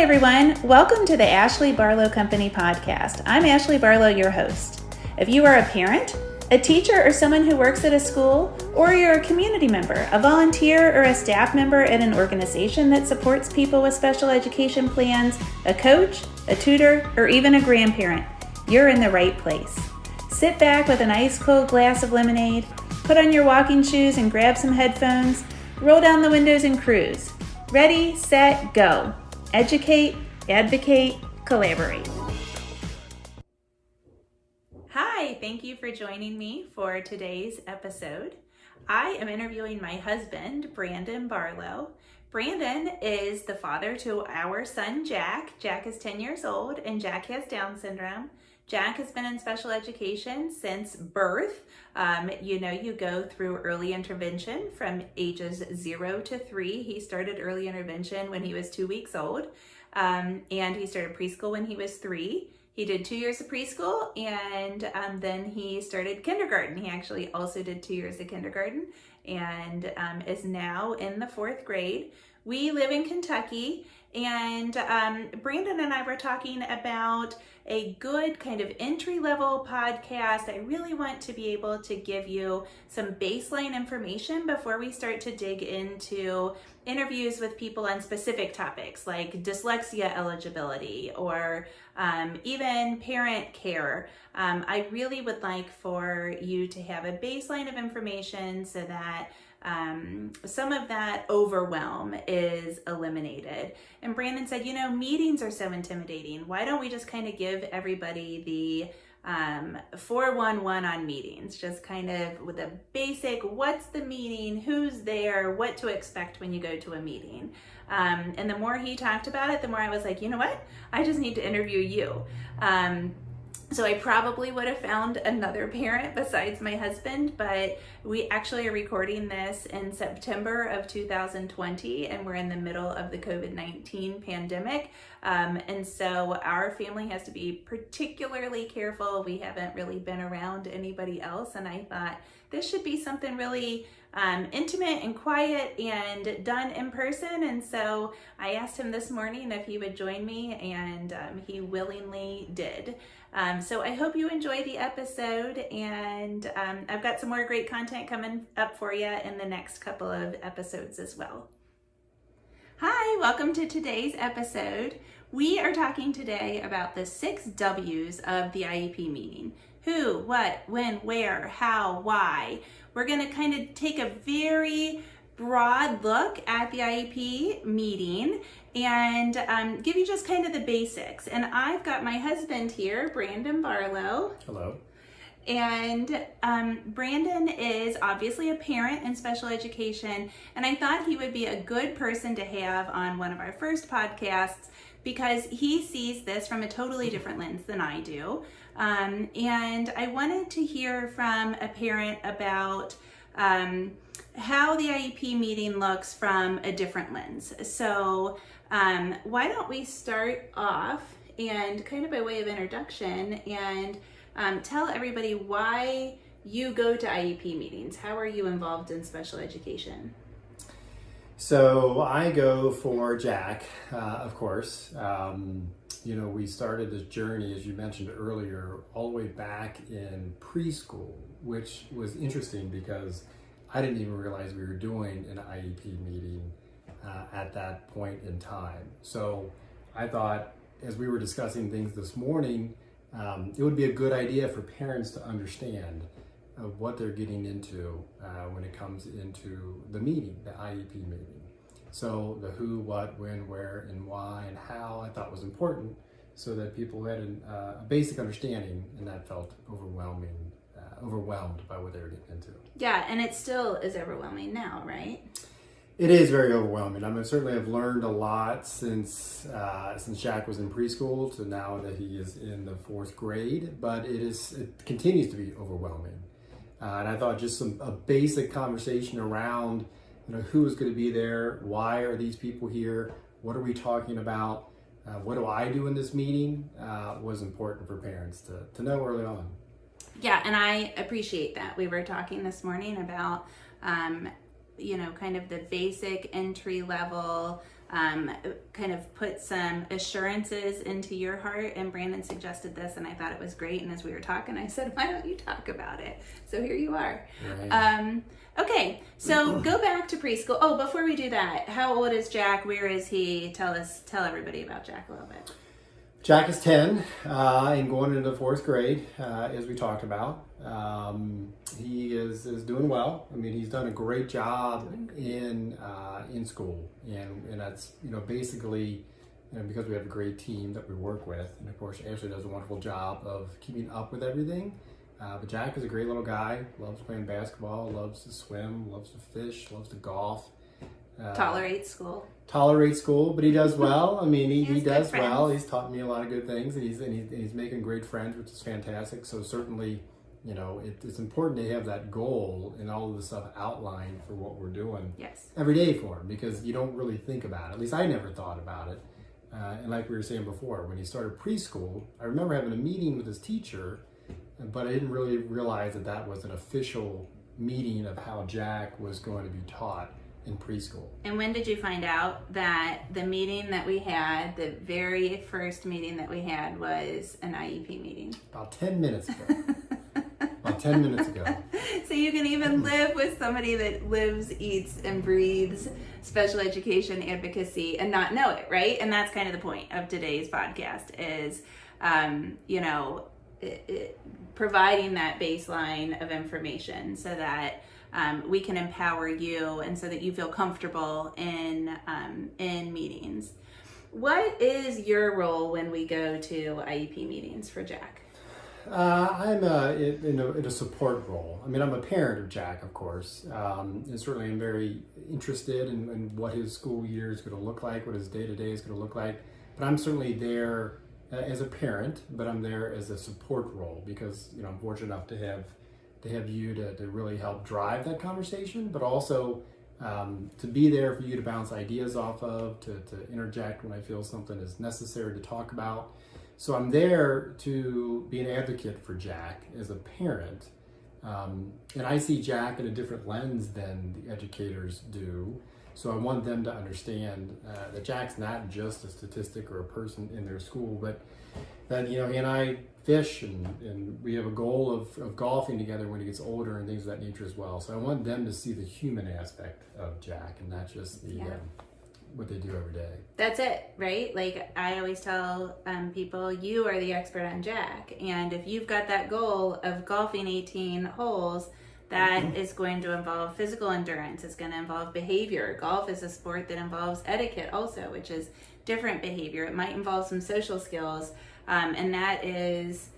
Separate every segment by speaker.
Speaker 1: everyone. Welcome to the Ashley Barlow Company podcast. I'm Ashley Barlow, your host. If you are a parent, a teacher, or someone who works at a school, or you're a community member, a volunteer, or a staff member at an organization that supports people with special education plans, a coach, a tutor, or even a grandparent, you're in the right place. Sit back with an ice cold glass of lemonade, put on your walking shoes and grab some headphones, roll down the windows and cruise. Ready, set, go. Educate, advocate, collaborate. Hi, thank you for joining me for today's episode. I am interviewing my husband, Brandon Barlow. Brandon is the father to our son, Jack. Jack is 10 years old and Jack has Down syndrome. Jack has been in special education since birth. You go through early intervention from ages 0 to 3. He started early intervention when he was 2 weeks old, and he started preschool when he was 3. He did 2 years of preschool, and then he started kindergarten. He actually also did 2 years of kindergarten and is now in the 4th grade. We live in Kentucky, and Brandon and I were talking about a good kind of entry-level podcast. I really want to be able to give you some baseline information before we start to dig into interviews with people on specific topics like dyslexia eligibility or even parent care. I really would like for you to have a baseline of information so that some of that overwhelm is eliminated. And Brandon said, meetings are so intimidating. Why don't we just kind of give everybody the 411 on meetings, just kind of with a basic, what's the meeting, who's there, what to expect when you go to a meeting. And the more he talked about it, the more I was like, you know what? I just need to interview you. So I probably would have found another parent besides my husband, but we actually are recording this in September of 2020, and we're in the middle of the COVID-19 pandemic. And so our family has to be particularly careful. We haven't really been around anybody else, and I thought this should be something really intimate and quiet and done in person. And so I asked him this morning if he would join me, and he willingly did. So I hope you enjoy the episode, and I've got some more great content coming up for you in the next couple of episodes as well. Hi, welcome to today's episode. We are talking today about the 6 W's of the IEP meeting. Who, what, when, where, how, why. We're going to kind of take a very broad look at the IEP meeting and give you just kind of the basics. And I've got my husband here, Brandon Barlow.
Speaker 2: Hello.
Speaker 1: And Brandon is obviously a parent in special education, and I thought he would be a good person to have on one of our first podcasts because he sees this from a totally different lens than I do. And I wanted to hear from a parent about how the IEP meeting looks from a different lens. So why don't we start off and kind of by way of introduction and tell everybody why you go to IEP meetings. How are you involved in special education?
Speaker 2: So I go for Jack, of course. We started this journey, as you mentioned earlier, all the way back in preschool, which was interesting because I didn't even realize we were doing an IEP meeting at that point in time. So I thought, as we were discussing things this morning, it would be a good idea for parents to understand what they're getting into when it comes into the meeting, the IEP meeting. So the who, what, when, where, and why, and how I thought was important so that people had a basic understanding and that felt overwhelmed by what they were getting into.
Speaker 1: Yeah, and it still is overwhelming now, right?
Speaker 2: It is very overwhelming. I mean, certainly I've learned a lot since Jack was in preschool to now that he is in the 4th grade, but it continues to be overwhelming. And I thought just a basic conversation around, who is going to be there, why are these people here, what are we talking about, what do I do in this meeting, was important for parents to know early on.
Speaker 1: Yeah, and I appreciate that. We were talking this morning about kind of the basic entry level kind of put some assurances into your heart. And Brandon suggested this, and I thought it was great. And as we were talking, I said, why don't you talk about it? So here you are.
Speaker 2: Right.
Speaker 1: Okay, so go back to preschool. Oh, before we do that, how old is Jack? Where is he? Tell everybody about Jack a little bit.
Speaker 2: Jack is 10 and going into the 4th grade, as we talked about. He is doing well. I mean, he's done a great job in school, and that's basically because we have a great team that we work with, and of course Ashley does a wonderful job of keeping up with everything. But Jack is a great little guy. Loves playing basketball. Loves to swim. Loves to fish. Loves to golf.
Speaker 1: Tolerates school, but he does well. I mean, he does well. He's taught me a lot of good things, and he's making great friends, which is fantastic. So certainly, it's important to have that goal and all of the stuff outlined for what we're doing every day for him, because you don't really think about it. At least I never thought about it. And like we were saying before, when he started preschool, I remember having a meeting with his teacher, but I didn't really realize that was an official meeting of how Jack was going to be taught in preschool. And when did you find out that the meeting that we had, the very first meeting that we had, was an IEP meeting?
Speaker 2: About 10 minutes ago. About 10 minutes ago.
Speaker 1: So you can even live with somebody that lives, eats, and breathes special education advocacy and not know it, right? And that's kind of the point of today's podcast is, providing that baseline of information so that we can empower you and so that you feel comfortable in meetings. What is your role when we go to IEP meetings for Jack?
Speaker 2: I'm in a support role. I mean, I'm a parent of Jack, of course, and certainly I'm very interested in what his school year is going to look like, what his day-to-day is going to look like. But I'm certainly there as a parent, but I'm there as a support role because I'm fortunate enough to have you to really help drive that conversation, but also to be there for you to bounce ideas off of, to interject when I feel something is necessary to talk about. So I'm there to be an advocate for Jack as a parent. And I see Jack in a different lens than the educators do. So I want them to understand that Jack's not just a statistic or a person in their school, but that, he and I fish and we have a goal of golfing together when he gets older and things of that nature as well. So I want them to see the human aspect of Jack and not just the what they do every day.
Speaker 1: That's it, right? Like I always tell people, you are the expert on Jack. And if you've got that goal of golfing 18 holes, that is going to involve physical endurance. It's going to involve behavior. Golf is a sport that involves etiquette also, which is different behavior. It might involve some social skills. And that is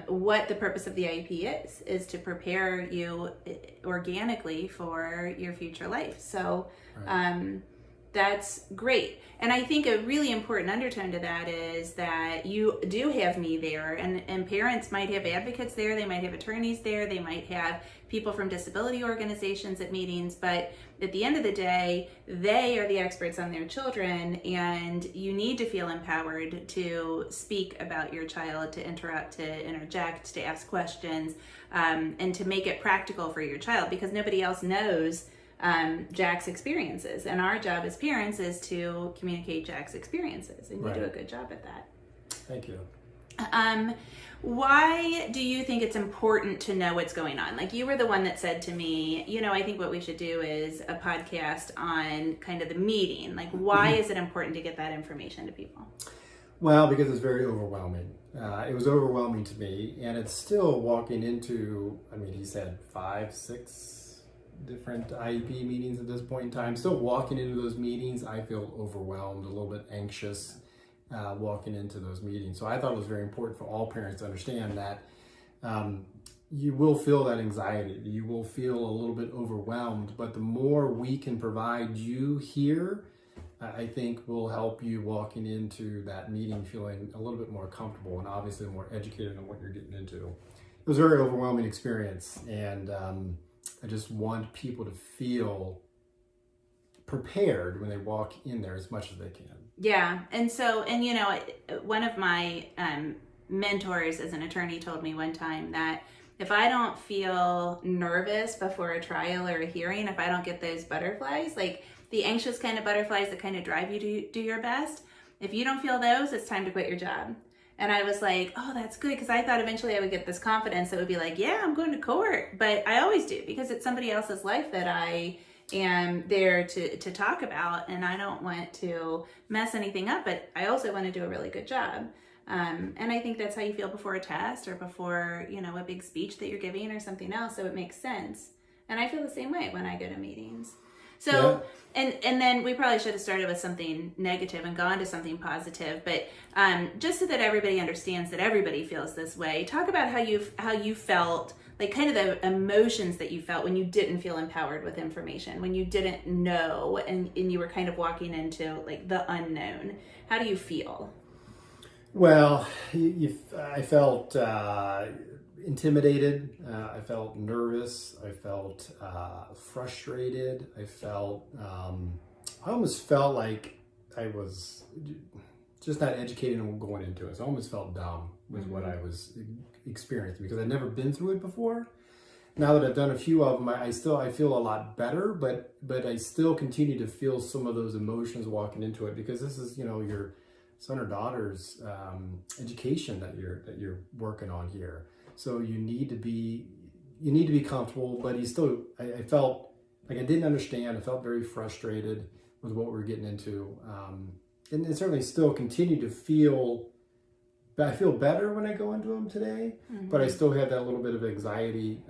Speaker 1: what the purpose of the IEP is to prepare you organically for your future life. So that's great. And I think a really important undertone to that is that you do have me there, and parents might have advocates there, they might have attorneys there, they might have people from disability organizations at meetings, but at the end of the day, they are the experts on their children, and you need to feel empowered to speak about your child, to interrupt, to interject, to ask questions, and to make it practical for your child, because nobody else knows Jack's experiences, and our job as parents is to communicate Jack's experiences, and you do a good job at that.
Speaker 2: Thank you.
Speaker 1: Why do you think it's important to know what's going on? Like, you were the one that said to me, I think what we should do is a podcast on kind of the meeting. Like, why is it important to get that information to people?
Speaker 2: Well, because it's very overwhelming. It was overwhelming to me, and it's still walking into, he said 5, 6 different IEP meetings at this point in time. Still walking into those meetings, I feel overwhelmed, a little bit anxious walking into those meetings. So I thought it was very important for all parents to understand that you will feel that anxiety. You will feel a little bit overwhelmed, but the more we can provide you here, I think will help you walking into that meeting feeling a little bit more comfortable and obviously more educated on what you're getting into. It was a very overwhelming experience, and I just want people to feel prepared when they walk in there as much as they can.
Speaker 1: Yeah. And so, one of my mentors as an attorney told me one time that if I don't feel nervous before a trial or a hearing, if I don't get those butterflies, like the anxious kind of butterflies that kind of drive you to do your best. If you don't feel those, it's time to quit your job. And I was like, oh, that's good, because I thought eventually I would get this confidence that would be like, yeah, I'm going to court. But I always do, because it's somebody else's life that I am there to talk about, and I don't want to mess anything up, but I also want to do a really good job. And I think that's how you feel before a test or before, a big speech that you're giving or something else, so it makes sense. And I feel the same way when I go to meetings. So, yeah. and then we probably should have started with something negative and gone to something positive, but just so that everybody understands that everybody feels this way, talk about how you felt, like kind of the emotions that you felt when you didn't feel empowered with information, when you didn't know, and you were kind of walking into like the unknown. How do you feel?
Speaker 2: Well, I felt intimidated. I felt nervous. I felt frustrated. I almost felt like I was just not educated on going into it. So I almost felt dumb with what I was experiencing, because I'd never been through it before. Now that I've done a few of them, I feel a lot better, but I still continue to feel some of those emotions walking into it, because this is, your son or daughter's education that you're working on here. So you need to be comfortable, but I felt like I didn't understand. I felt very frustrated with what we were getting into. And certainly still continue to feel, I feel better when I go into them today, but I still have that little bit of anxiety,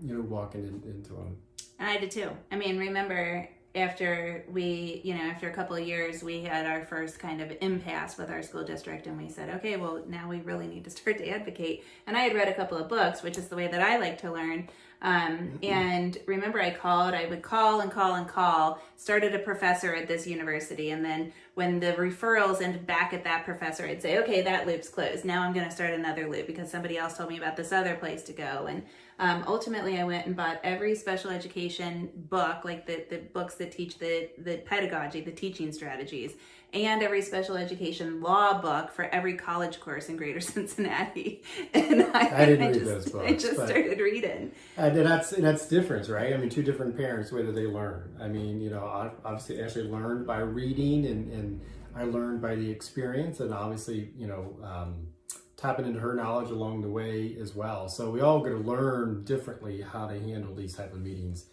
Speaker 2: walking into them.
Speaker 1: And I did too. I mean, remember after a couple of years, we had our first kind of impasse with our school district, and we said, okay, well, now we really need to start to advocate. And I had read a couple of books, which is the way that I like to learn. And remember, I would call and call and call, started a professor at this university. And then when the referrals ended back at that professor, I'd say, okay, that loop's closed. Now I'm going to start another loop because somebody else told me about this other place to go. And ultimately, I went and bought every special education book, like the books that teach the pedagogy, the teaching strategies, and every special education law book for every college course in Greater Cincinnati. And
Speaker 2: I didn't read those books.
Speaker 1: I just started reading.
Speaker 2: That's different, right? I mean, two different parents, whether they learn. I mean, obviously actually learned by reading, and I learned by the experience, and obviously, tapping into her knowledge along the way as well. So we all got to learn differently how to handle these type of meetings.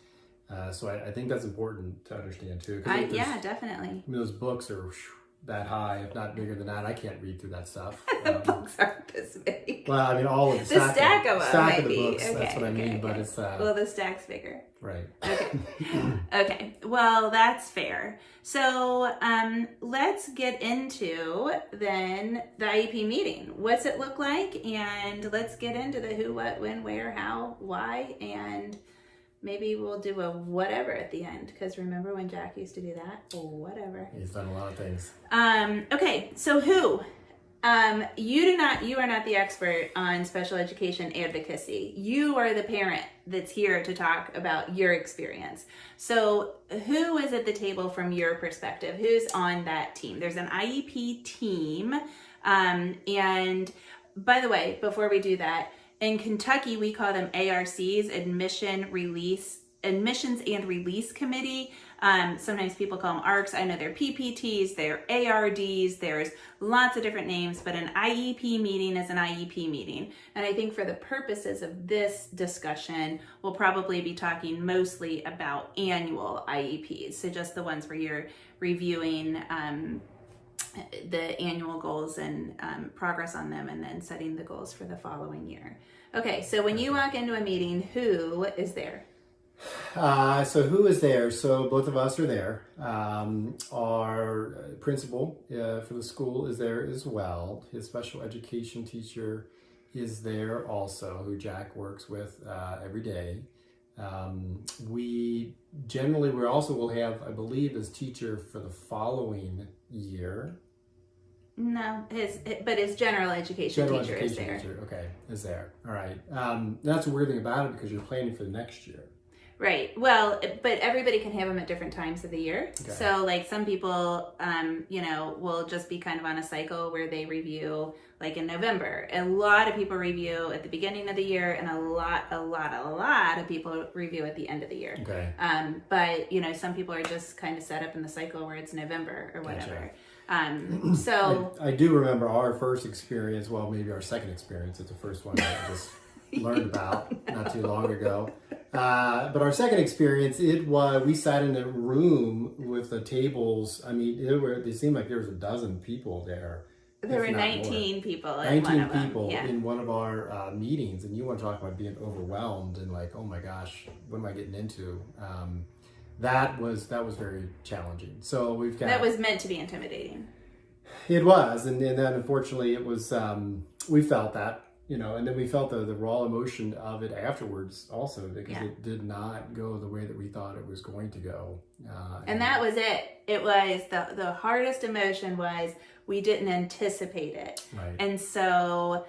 Speaker 2: So I think that's important to understand too.
Speaker 1: Yeah, definitely.
Speaker 2: I mean, those books are that high, if not bigger than that. I can't read through that stuff.
Speaker 1: Books aren't this big.
Speaker 2: Well, I mean, all of the
Speaker 1: stack of them,
Speaker 2: stack of the books. Okay, that's what I mean.
Speaker 1: Okay.
Speaker 2: But it's
Speaker 1: well, the stack's bigger.
Speaker 2: Right.
Speaker 1: Okay. Okay. Well, that's fair. So let's get into then the IEP meeting. What's it look like? And let's get into the who, what, when, where, how, why, and maybe we'll do a whatever at the end, because remember when Jack used to do that? Whatever.
Speaker 2: He's done a lot of things.
Speaker 1: Okay, so who? You are not the expert on special education advocacy. You are the parent that's here to talk about your experience. So who is at the table from your perspective? Who's on that team? There's an IEP team. And by the way, before we do that, in Kentucky, we call them ARCs, Admissions and Release Committee. Sometimes people call them ARCs. I know they're PPTs, they're ARDs, there's lots of different names, but an IEP meeting is an IEP meeting. And I think for the purposes of this discussion, we'll probably be talking mostly about annual IEPs. So just the ones where you're reviewing the annual goals and progress on them, and then setting the goals for the following year. Okay, so when you walk into a meeting, who is there?
Speaker 2: So who is there? So both of us are there. Our principal for the school is there as well. His special education teacher is there also, who Jack works with every day. We also will have, I believe, his teacher for the following year.
Speaker 1: No, his general education teacher is there.
Speaker 2: Okay, is there. All right. That's a weird thing about it, because you're planning for the next year.
Speaker 1: Right. Well, but everybody can have them at different times of the year.
Speaker 2: Okay.
Speaker 1: So like some people, will just be kind of on a cycle where they review like in November. A lot of people review at the beginning of the year, and a lot of people review at the end of the year.
Speaker 2: Okay.
Speaker 1: But some people are just kind of set up in the cycle where it's November or whatever.
Speaker 2: Gotcha.
Speaker 1: So
Speaker 2: I do remember our first experience, well, maybe our second experience. It's the first one I just learned about not too long ago. But our second experience, we sat in a room with the tables. I mean, it seemed like there was a dozen people there.
Speaker 1: There were 19 people.
Speaker 2: 19 people in one of our meetings, and you want to talk about being overwhelmed and like, oh my gosh, what am I getting into? That was very challenging. So
Speaker 1: that was meant to be intimidating.
Speaker 2: It was, and then unfortunately, it was. We felt that. And then we felt the raw emotion of it afterwards also, because it did not go the way that we thought it was going to go.
Speaker 1: And that was it. It was the hardest emotion was we didn't anticipate it.
Speaker 2: Right.
Speaker 1: And so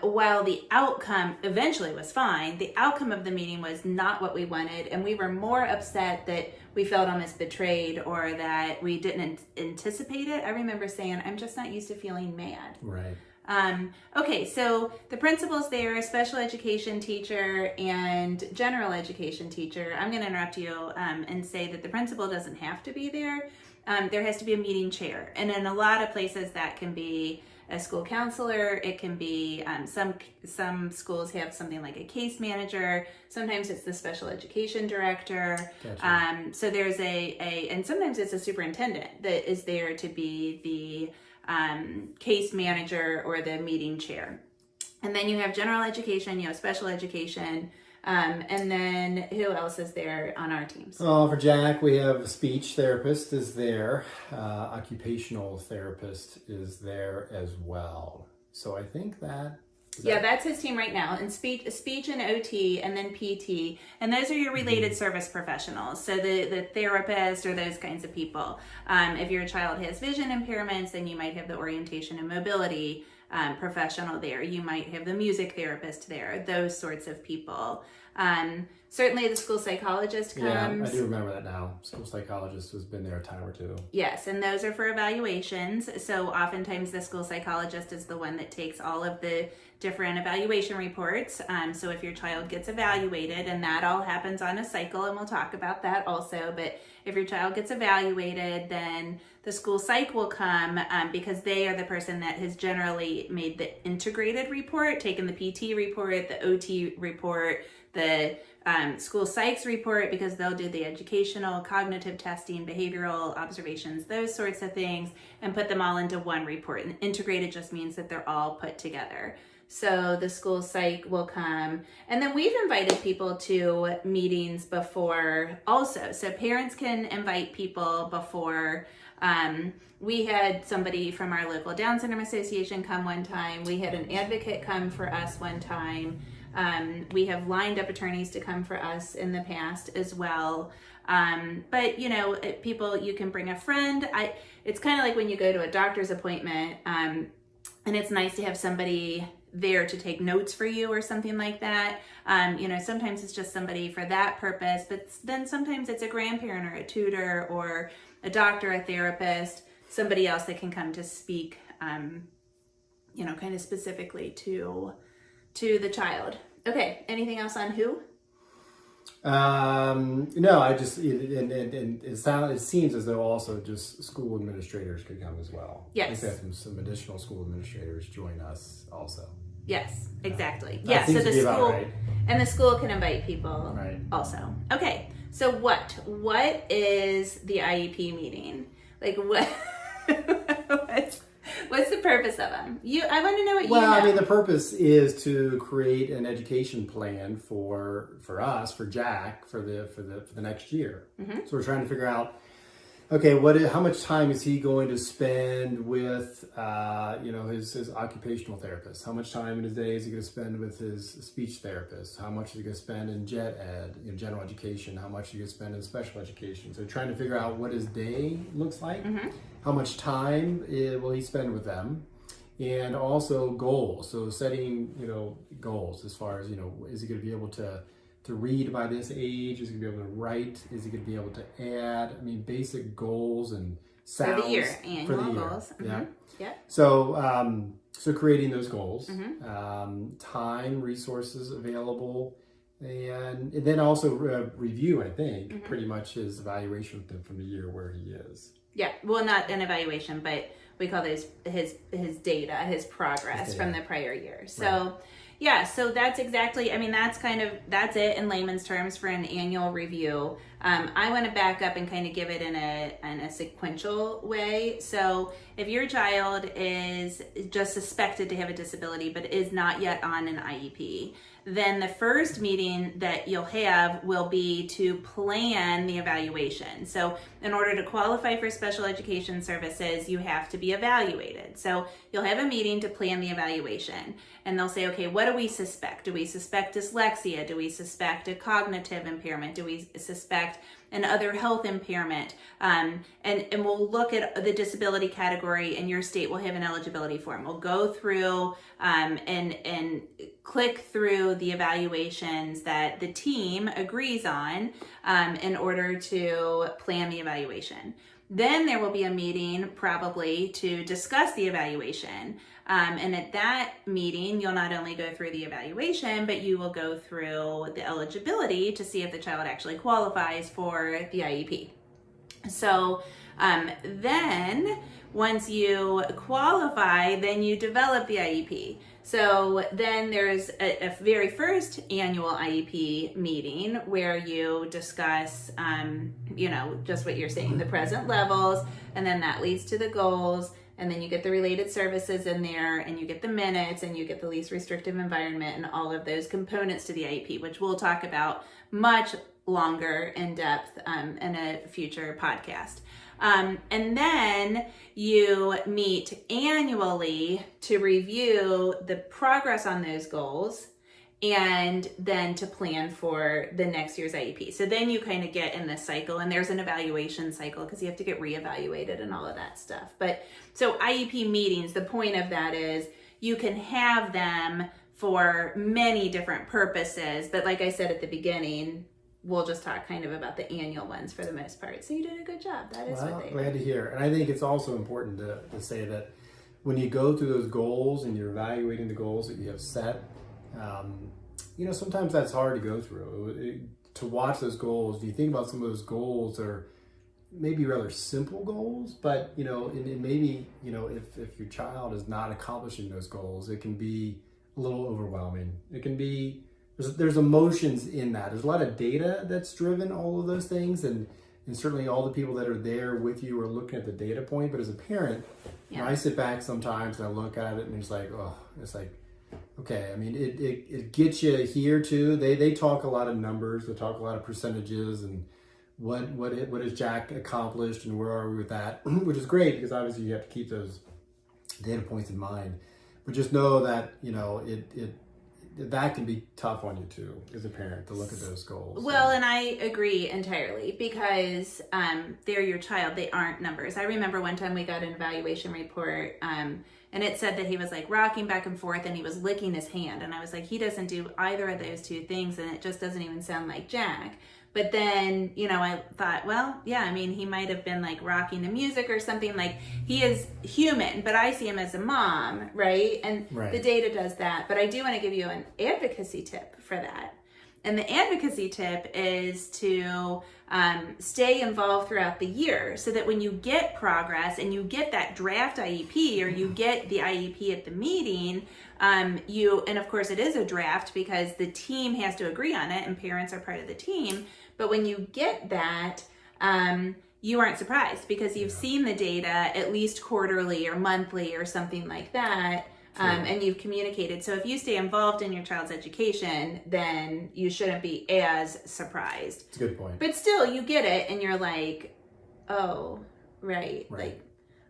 Speaker 1: while the outcome eventually was fine, the outcome of the meeting was not what we wanted. And we were more upset that we felt almost betrayed or that we didn't anticipate it. I remember saying, I'm just not used to feeling mad.
Speaker 2: Right.
Speaker 1: Okay, so the principal's there, special education teacher and general education teacher. I'm going to interrupt you and say that the principal doesn't have to be there. There has to be a meeting chair. And in a lot of places that can be a school counselor. It can be, some schools have something like a case manager. Sometimes it's the special education director.
Speaker 2: Gotcha.
Speaker 1: So there's and sometimes it's a superintendent that is there to be the case manager or the meeting chair. And then you have general education, special education, and then who else is there on our teams?
Speaker 2: Oh, for Jack, we have a speech therapist is there, occupational therapist is there as well. So I think
Speaker 1: that's his team right now. And speech and OT, and then PT, and those are your related service professionals. So the therapist or those kinds of people. If your child has vision impairments, then you might have the orientation and mobility professional there. You might have the music therapist there. Those sorts of people. Certainly the school psychologist comes.
Speaker 2: Yeah, I do remember that now. School psychologist has been there a time or two.
Speaker 1: Yes, and those are for evaluations. So oftentimes the school psychologist is the one that takes all of the different evaluation reports. So if your child gets evaluated, and that all happens on a cycle, and we'll talk about that also, but if your child gets evaluated, then the school psych will come because they are the person that has generally made the integrated report, taken the PT report, the OT report, the school psychs report, because they'll do the educational, cognitive testing, behavioral observations, those sorts of things, and put them all into one report. And integrated just means that they're all put together. So the school psych will come, and then we've invited people to meetings before also. So parents can invite people before. We had somebody from our local Down Syndrome Association come one time. We had an advocate come for us one time. We have lined up attorneys to come for us in the past as well. But people, you can bring a friend. It's kind of like when you go to a doctor's appointment, and it's nice to have somebody there to take notes for you or something like that. Sometimes it's just somebody for that purpose, but then sometimes it's a grandparent or a tutor or a doctor, a therapist, somebody else that can come to speak, kind of specifically to the child. Okay, anything else on who?
Speaker 2: No, I just, it seems as though also just school administrators could come as well.
Speaker 1: Yes.
Speaker 2: I think have some additional school administrators join us also.
Speaker 1: Yes, exactly.
Speaker 2: Yeah, so the school, right.
Speaker 1: And the school can invite people
Speaker 2: right.
Speaker 1: also. Okay, so what is the IEP meeting? Like what, what's the purpose of them? I want to know what you know.
Speaker 2: Well, I mean, the purpose is to create an education plan for us, for Jack, for the next year. Mm-hmm. So we're trying to figure out, okay, how much time is he going to spend with, his occupational therapist? How much time in his day is he going to spend with his speech therapist? How much is he going to spend in gen ed, general education? How much is he going to spend in special education? So trying to figure out what his day looks like. Mm-hmm. How much time will he spend with them? And also goals. So setting, goals as far as, is he going to be able to to read by this age? Is he going to be able to write? Is he going to be able to add? I mean, basic goals and sounds.
Speaker 1: For the year, annual goals.
Speaker 2: Yeah.
Speaker 1: Mm-hmm. Yeah.
Speaker 2: So creating those goals,
Speaker 1: Mm-hmm.
Speaker 2: time, resources available, and then also review, I think, pretty much his evaluation with him from the year where he is.
Speaker 1: Yeah, well, not an evaluation, but we call those his data, his progress from the prior year. So,
Speaker 2: Right.
Speaker 1: Yeah, so that's exactly, I mean, that's it in layman's terms for an annual review. I want to back up and kind of give it in a sequential way. So if your child is just suspected to have a disability but is not yet on an IEP, then the first meeting that you'll have will be to plan the evaluation. So in order to qualify for special education services, you have to be evaluated. So you'll have a meeting to plan the evaluation, and they'll say, okay, what do we suspect? Do we suspect dyslexia? Do we suspect a cognitive impairment? Do we suspect an other health impairment? And we'll look at the disability category, and your state will have an eligibility form. We'll go through and click through the evaluations that the team agrees on in order to plan the evaluation. Then there will be a meeting probably to discuss the evaluation. And at that meeting, you'll not only go through the evaluation, but you will go through the eligibility to see if the child actually qualifies for the IEP. So then once you qualify, then you develop the IEP. So then there's a very first annual IEP meeting where you discuss, just what you're saying, the present levels, and then that leads to the goals, and then you get the related services in there, and you get the minutes, and you get the least restrictive environment, and all of those components to the IEP, which we'll talk about much longer in depth in a future podcast. And then you meet annually to review the progress on those goals and then to plan for the next year's IEP. So then you kind of get in this cycle, and there's an evaluation cycle because you have to get reevaluated and all of that stuff. But so IEP meetings, the point of that is you can have them for many different purposes. But like I said at the beginning, we'll just talk kind of about the annual ones for the most part. So you did a good job. That is what they are.
Speaker 2: Glad to hear. And I think it's also important to say that when you go through those goals and you're evaluating the goals that you have set, sometimes that's hard to go through. To watch those goals, if you think about some of those goals are maybe rather simple goals, but, and maybe, if your child is not accomplishing those goals, it can be a little overwhelming. It can be, there's emotions in that. There's a lot of data that's driven all of those things, and certainly all the people that are there with you are looking at the data point. But as a parent, I sit back sometimes and I look at it and it's like, okay. I mean, it gets you here too. They talk a lot of numbers. They talk a lot of percentages and what has Jack accomplished and where are we with that, which is great because obviously you have to keep those data points in mind. But just know that that can be tough on you too as a parent to look at those goals.
Speaker 1: Well, and I agree entirely because they're your child. They aren't numbers. I remember one time we got an evaluation report and it said that he was like rocking back and forth and he was licking his hand. And I was like, he doesn't do either of those two things, and it just doesn't even sound like Jack. But then, I thought, well, yeah, I mean, he might have been like rocking the music or something. Like, he is human, but I see him as a mom, right? And the data does that. But I do want to give you an advocacy tip for that. And the advocacy tip is to stay involved throughout the year so that when you get progress and you get that draft IEP or you get the IEP at the meeting, and of course it is a draft because the team has to agree on it and parents are part of the team. But when you get that, you aren't surprised because you've seen the data at least quarterly or monthly or something like that. And you've communicated. So if you stay involved in your child's education, then you shouldn't be as surprised.
Speaker 2: It's a good point.
Speaker 1: But still, you get it and you're like, oh, right. Like,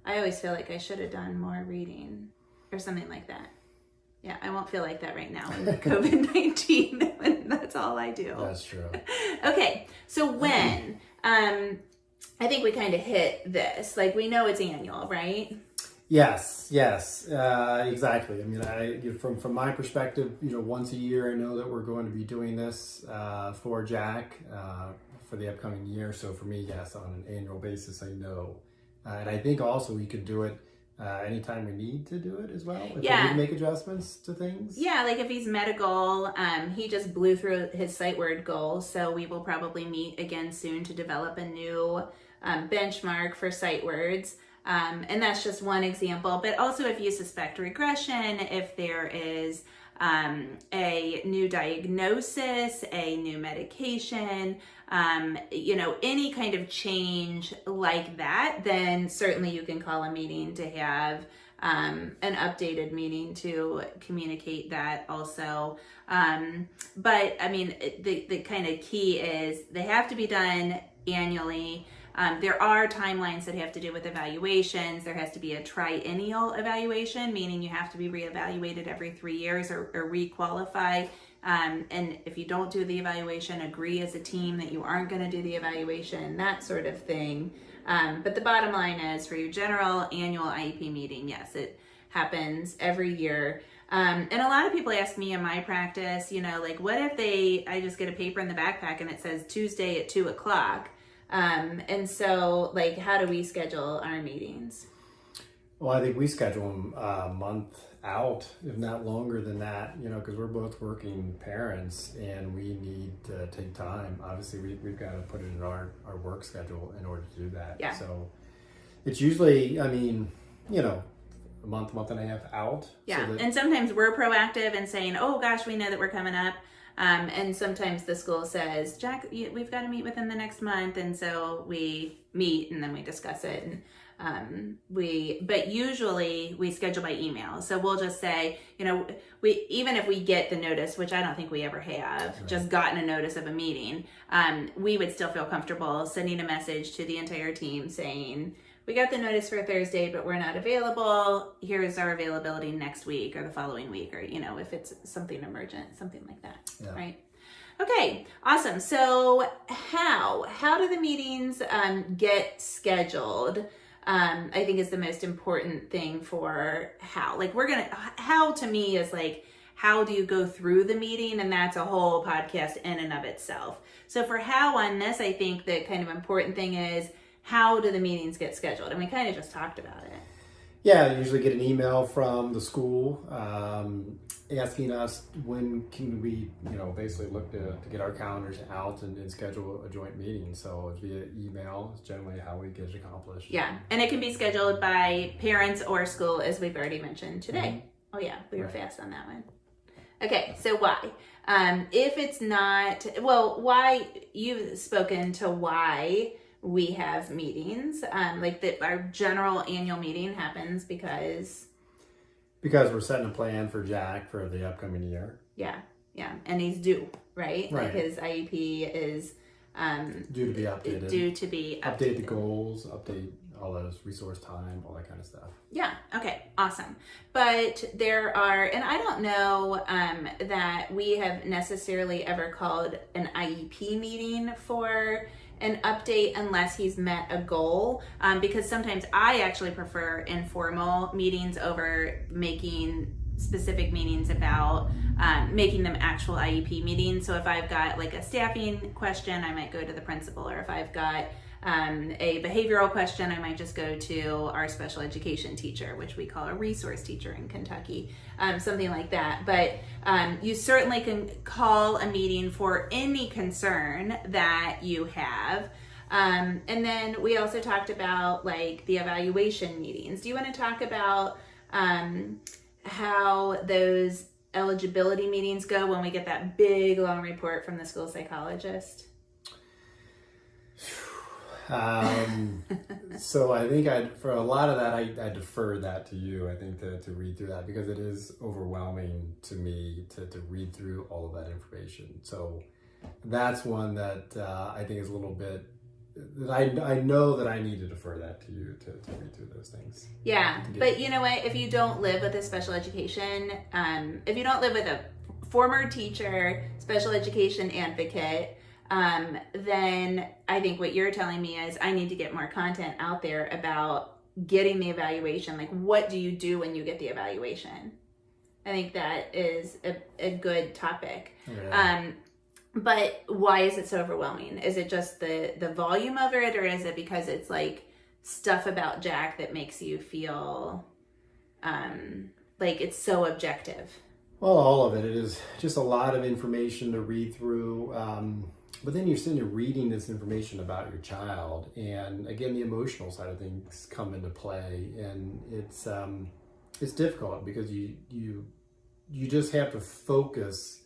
Speaker 1: I always feel like I should have done more reading or something like that. Yeah, I won't feel like that right now in COVID-19 when that's all I do.
Speaker 2: That's true.
Speaker 1: Okay, so when? I think we kind of hit this. Like, we know it's annual, right?
Speaker 2: Yes, yes, exactly. I mean, from my perspective, once a year, I know that we're going to be doing this for Jack for the upcoming year. So for me, yes, on an annual basis, I know, and I think also we could do it anytime we need to do it as well. If we need to make adjustments to things.
Speaker 1: Yeah, like if he's met a goal, he just blew through his sight word goal, so we will probably meet again soon to develop a new benchmark for sight words. And that's just one example. But also if you suspect regression, if there is a new diagnosis, a new medication, any kind of change like that, then certainly you can call a meeting to have an updated meeting to communicate that also. But I mean, the kind of key is they have to be done annually. There are timelines that have to do with evaluations. There has to be a triennial evaluation, meaning you have to be reevaluated every 3 years or requalify. And if you don't do the evaluation, agree as a team that you aren't going to do the evaluation, that sort of thing. But the bottom line is for your general annual IEP meeting, yes, it happens every year. And a lot of people ask me in my practice, like what if I just get a paper in the backpack and it says Tuesday at 2:00? And so, like, how do we schedule our meetings?
Speaker 2: Well, I think we schedule them a month out, if not longer than that, because we're both working parents and we need to take time. Obviously, we've got to put it in our work schedule in order to do that.
Speaker 1: Yeah.
Speaker 2: So it's usually, a month and a half out.
Speaker 1: Yeah. And sometimes we're proactive and saying, oh gosh, we know that we're coming up. And sometimes the school says, Jack, we've got to meet within the next month. And so we meet and then we discuss it. And but usually we schedule by email. So we'll just say, even if we get the notice, which I don't think we ever have, just gotten a notice of a meeting, we would still feel comfortable sending a message to the entire team saying, we got the notice for Thursday, but we're not available. Here's our availability next week or the following week, or, if it's something emergent, something like that, right? Okay, awesome. So how do the meetings get scheduled? I think is the most important thing for how. Like how to me is like, how do you go through the meeting? And that's a whole podcast in and of itself. So for how on this, I think the kind of important thing is, how do the meetings get scheduled? And we kind of just talked about it.
Speaker 2: Yeah, I usually get an email from the school asking us when can we, basically look to get our calendars out and schedule a joint meeting. So it's via email. It's generally how we get it accomplished.
Speaker 1: Yeah, and it can be scheduled by parents or school, as we've already mentioned today. Mm-hmm. Oh yeah, we were fast on that one. Okay, so why? If it's not, why you've spoken to why we have meetings, our general annual meeting happens because
Speaker 2: we're setting a plan for Jack for the upcoming year.
Speaker 1: Yeah, and he's due, right? Like his IEP is
Speaker 2: due to be updated. Update the goals, update all those resource time, all that kind of stuff.
Speaker 1: Yeah. Okay. Awesome. But there are, and I don't know that we have necessarily ever called an IEP meeting for an update unless he's met a goal, because sometimes I actually prefer informal meetings over making specific meetings about making them actual IEP meetings. So if I've got like a staffing question, I might go to the principal, or if I've got a behavioral question, I might just go to our special education teacher, which we call a resource teacher in Kentucky, something like that. But you certainly can call a meeting for any concern that you have. And then we also talked about like the evaluation meetings. Do you want to talk about how those eligibility meetings go when we get that big long report from the school psychologist?
Speaker 2: So I think for a lot of that, I defer that to you, I think, to read through that, because it is overwhelming to me to read through all of that information. So that's one that I think is a little bit, that I know that I need to defer that to you to read through those things.
Speaker 1: Yeah, but you know what, if you don't live with a special education, if you don't live with a former teacher, special education advocate, then I think what you're telling me is I need to get more content out there about getting the evaluation. Like, what do you do when you get the evaluation? I think that is a good topic.
Speaker 2: Yeah.
Speaker 1: But why is it so overwhelming? Is it just the volume of it, or is it because it's like stuff about Jack that makes you feel like it's so objective?
Speaker 2: Well, all of it. It is just a lot of information to read through. But then you're sitting there reading this information about your child, and again, the emotional side of things come into play, and it's difficult because you just have to focus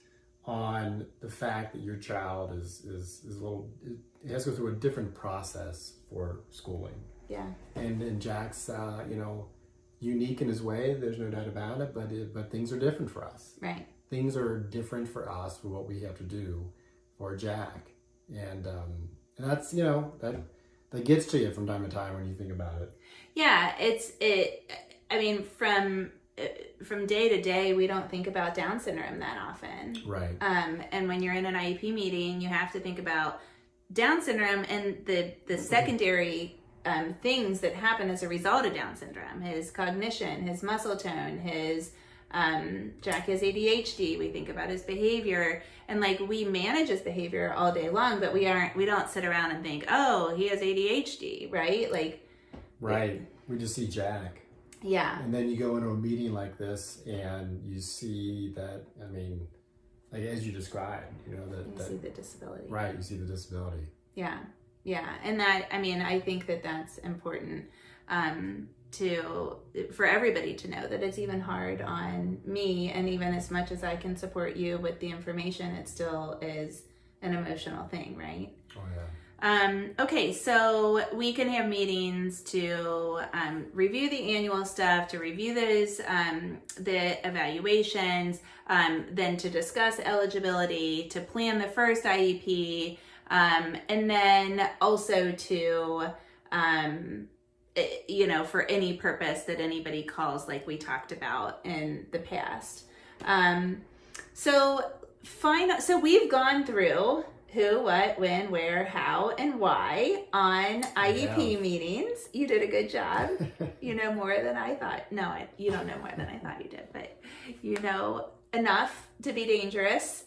Speaker 2: on the fact that your child is a little, it has to go through a different process for schooling.
Speaker 1: Yeah.
Speaker 2: And Jack's unique in his way. There's no doubt about it. But things are different for us.
Speaker 1: Right.
Speaker 2: Things are different for us for what we have to do for Jack, and that's that gets to you from time to time when you think about it.
Speaker 1: Yeah, I mean, from day to day, we don't think about Down syndrome that often.
Speaker 2: Right.
Speaker 1: And when you're in an IEP meeting, you have to think about Down syndrome and the secondary things that happen as a result of Down syndrome. His cognition, his muscle tone, his Jack has ADHD. We think about his behavior, and like we manage his behavior all day long, but we don't sit around and think, oh, he has ADHD, right? Like,
Speaker 2: right. We just see Jack.
Speaker 1: Yeah.
Speaker 2: And then you go into a meeting like this and you see that, I mean, like as you described, you
Speaker 1: see the disability.
Speaker 2: Right, you see the disability.
Speaker 1: Yeah. Yeah. And that, I mean, I think that that's important for everybody to know that it's even hard on me, and even as much as I can support you with the information, it still is an emotional thing, right?
Speaker 2: Oh, yeah.
Speaker 1: Okay, so we can have meetings to review the annual stuff, to review those the evaluations, then to discuss eligibility, to plan the first IEP, and then also to for any purpose that anybody calls, like we talked about in the past. So we've gone through who, what, when, where, how, and why on IEP meetings. You did a good job. You know more than I thought. No, you don't know more than I thought you did, but you know enough to be dangerous.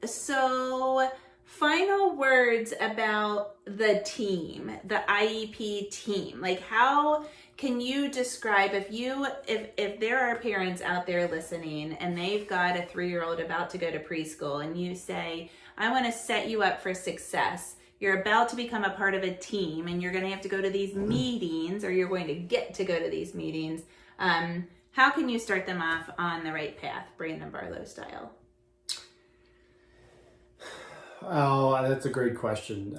Speaker 1: So final words about the team, the IEP team. Like, how can you describe, if there are parents out there listening and they've got a 3-year-old about to go to preschool, and you say, I want to set you up for success. You're about to become a part of a team, and you're going to have to go to these meetings, or you're going to get to go to these meetings. How can you start them off on the right path, Brandon Barlow style?
Speaker 2: Oh, that's a great question.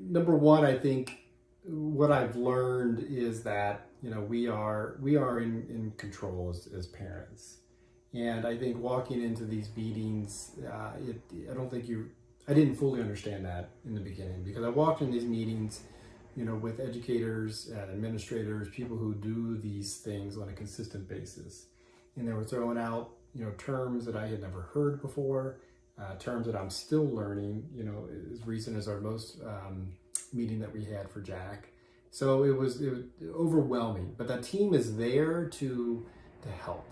Speaker 2: Number one, I think what I've learned is that we are in control as parents, and I think walking into these meetings, I didn't fully understand that in the beginning, because I walked in these meetings, with educators and administrators, people who do these things on a consistent basis, and they were throwing out terms that I had never heard before. Terms that I'm still learning, as recent as our most meeting that we had for Jack. So it was overwhelming, but that team is there to help.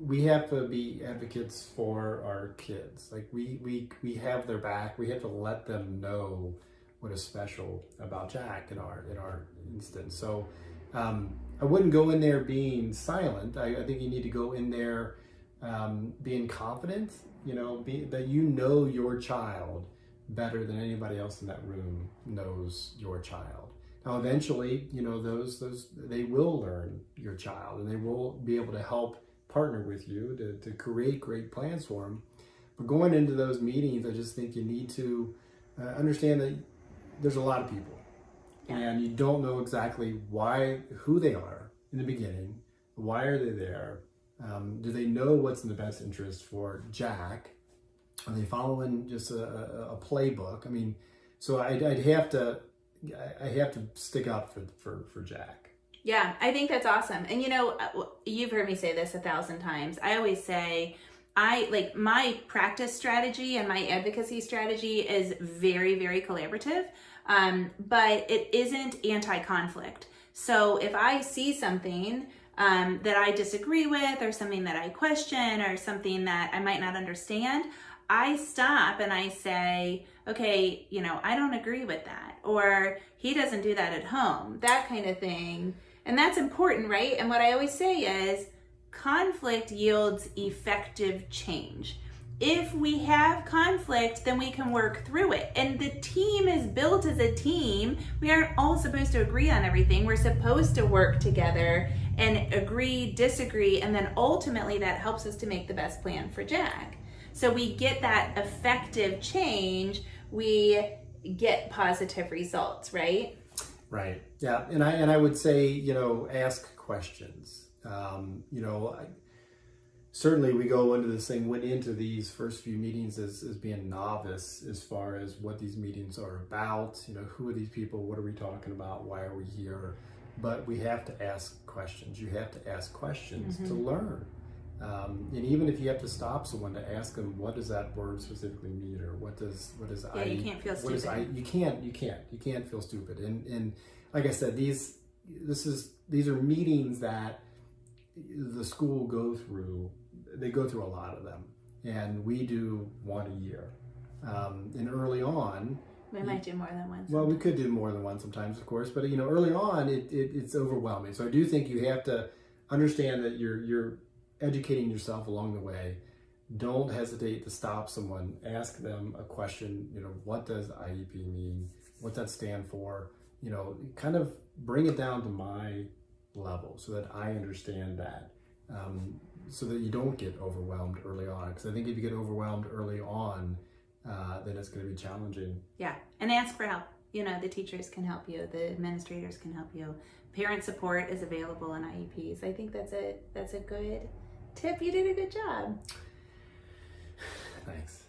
Speaker 2: We have to be advocates for our kids. Like we have their back. We have to let them know what is special about Jack in our instance. So I wouldn't go in there being silent. I think you need to go in there being confident, that your child better than anybody else in that room knows your child. Now, eventually, those they will learn your child, and they will be able to help partner with you to create great plans for them. But going into those meetings, I just think you need to understand that there's a lot of people, and you don't know exactly who they are in the beginning. Why are they there? Do they know what's in the best interest for Jack? Are they following just a playbook? I mean, so I have to stick up for Jack.
Speaker 1: Yeah, I think that's awesome. And you've heard me say this 1,000 times. I always say, my practice strategy and my advocacy strategy is very, very collaborative. but it isn't anti-conflict. So if I see something that I disagree with, or something that I question, or something that I might not understand, I stop and I say, okay, I don't agree with that, or he doesn't do that at home, that kind of thing. And that's important, right? And what I always say is conflict yields effective change. If we have conflict, then we can work through it. And the team is built as a team. We aren't all supposed to agree on everything. We're supposed to work together and agree, disagree, and then ultimately that helps us to make the best plan for Jack. So we get that effective change, we get positive results, right?
Speaker 2: Right. Yeah. And I would say, ask questions. Certainly we go into this thing, went into these first few meetings as being novice as far as what these meetings are about. Who are these people? What are we talking about? Why are we here? But we have to ask questions. You have to ask questions to learn. And even if you have to stop someone to ask them, what does that word specifically mean, or what does
Speaker 1: you can't feel stupid.
Speaker 2: You can't feel stupid. And like I said, these are meetings that the school go through. They go through a lot of them, and we do one a year. And early on,
Speaker 1: we might do more than one.
Speaker 2: Well, we could do more than one sometimes, of course, but early on, it's overwhelming. So I do think you have to understand that you're educating yourself along the way. Don't hesitate to stop someone, ask them a question. What does IEP mean? What's that stand for? Kind of bring it down to my level so that I understand that, so that you don't get overwhelmed early on. Because I think if you get overwhelmed early on, then it's going to be challenging.
Speaker 1: Yeah, and ask for help. The teachers can help you, the administrators can help you. Parent support is available in IEPs. I think that's a good tip. You did a good job.
Speaker 2: Thanks.